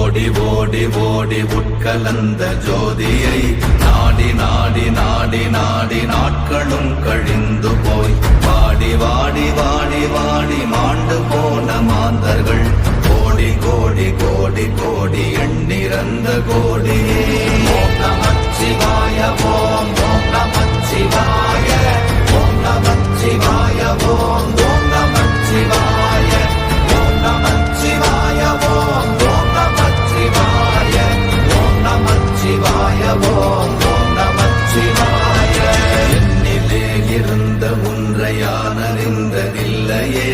ஓடி ஓடி ஓடி உட்கலந்த ஜோதியை நாடி நாடி நாடி நாடி நாட்களும் கழிந்து போய் வாடி வாடி வாடி வாடி மாண்டு போன மாந்தர்கள் கோடி கோடி கோடி கோடி எண்ணிறந்த கோடியே. ஓம் நமச்சிவாய ஓம் ஓம் நமச்சிவாய ஓம் நமச்சிவாய ஓம் ஓம் நமச்சிவாய ஓம் நமச்சிவாய ஓம் ஓம் நமச்சிவாய ஓம் நமச்சிவாய ஓம் ஓம் நமச்சிவாய. என்னிலே இருந்த ஒன்றை யான் அறிந்ததில்லையே